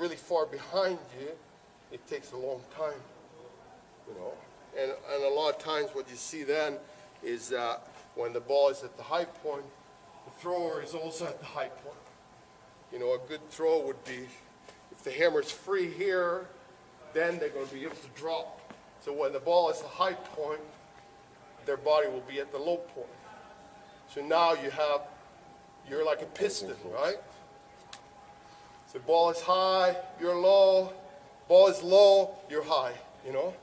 really far behind you, it takes a long time, you know. And a lot of times what you see then is when the ball is at the high point, the thrower is also at the high point. You know, a good throw would be, if the hammer's free here, then they're going to be able to drop. So when the ball is the high point, their body will be at the low point. So now you're like a piston, right? So ball is high, you're low. Ball is low, you're high, you know?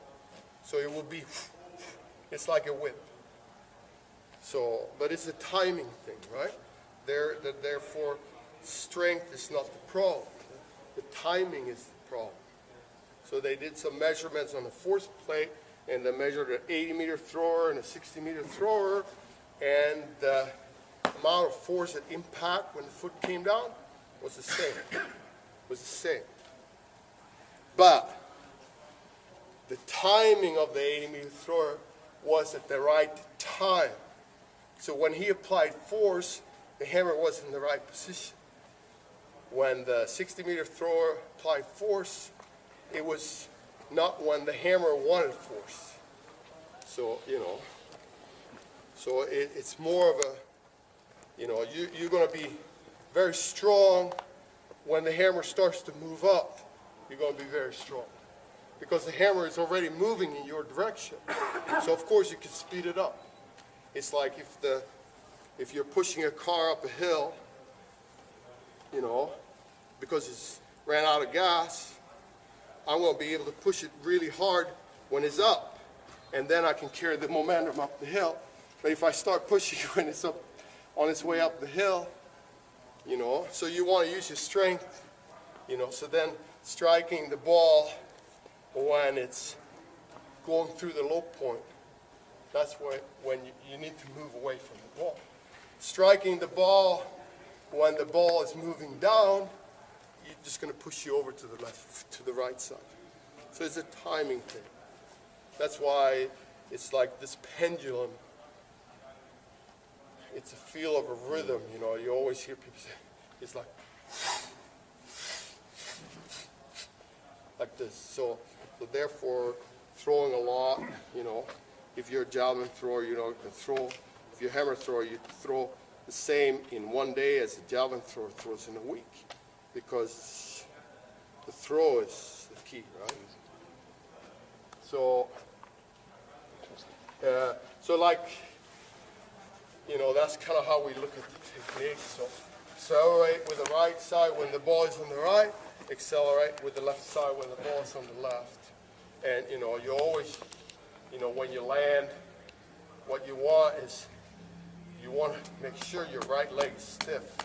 So it will be, it's like a whip. So, but it's a timing thing, right? Therefore, strength is not the problem. The timing is the problem. So they did some measurements on the force plate, and they measured an 80-meter thrower and a 60-meter thrower, and the amount of force at impact when the foot came down was the same. But the timing of the 80-meter thrower was at the right time. So when he applied force, the hammer was in the right position. When the 60-meter thrower applied force, it was not when the hammer wanted force. So, you know, so it's more of a, you know, you're going to be very strong when the hammer starts to move up. You're going to be very strong because the hammer is already moving in your direction. So of course you can speed it up. It's like if you're pushing a car up a hill, you know, because it's ran out of gas, I'm going to be able to push it really hard when it's up, and then I can carry the momentum up the hill. But if I start pushing it when it's up on its way up the hill, you know, so you want to use your strength, you know, so then striking the ball when it's going through the low point, that's when you need to move away from the ball. Striking the ball when the ball is moving down, you're just going to push you over to the left, to the right side. So it's a timing thing. That's why it's like this pendulum. It's a feel of a rhythm, you know. You always hear people say, it's like this. So therefore, throwing a lot, you know, if you're a javelin thrower, you know, you can throw. If you're a hammer thrower, you throw the same in one day as a javelin thrower throws in a week, because the throw is the key, right? So, like, you know, that's kind of how we look at the technique. So, accelerate with the right side when the ball is on the right, accelerate with the left side when the ball is on the left. And, you know, you always, you know, when you land, what you want is, you want to make sure your right leg is stiff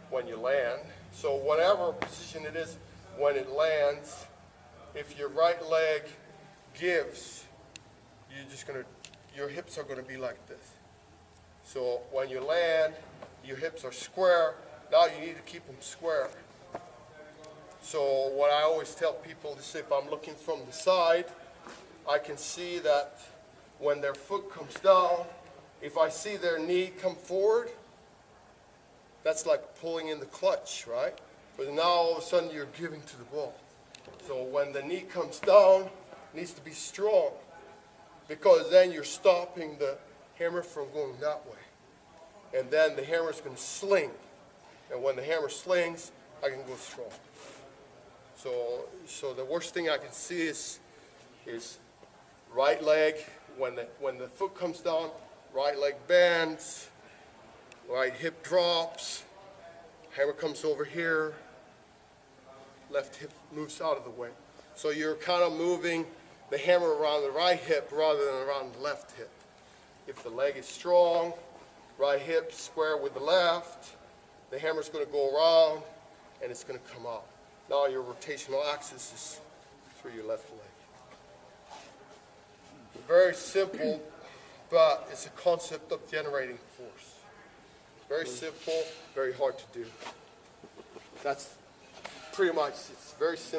when you land. So whatever position it is when it lands, if your right leg gives, your hips are going to be like this. So when you land, your hips are square. Now you need to keep them square. So what I always tell people is, if I'm looking from the side, I can see that when their foot comes down, if I see their knee come forward, that's like pulling in the clutch, right? But now all of a sudden you're giving to the ball. So when the knee comes down, it needs to be strong, because then you're stopping the hammer from going that way. And then the hammer is going to sling. And when the hammer slings, I can go strong. So the worst thing I can see is right leg, when the foot comes down, right leg bends, right hip drops, hammer comes over here, left hip moves out of the way. So you're kind of moving the hammer around the right hip rather than around the left hip. If the leg is strong, right hip square with the left, the hammer's going to go around and it's going to come out. Now your rotational axis is through your left leg. Very simple, but it's a concept of generating force. Very simple, very hard to do. That's pretty much, it's very simple.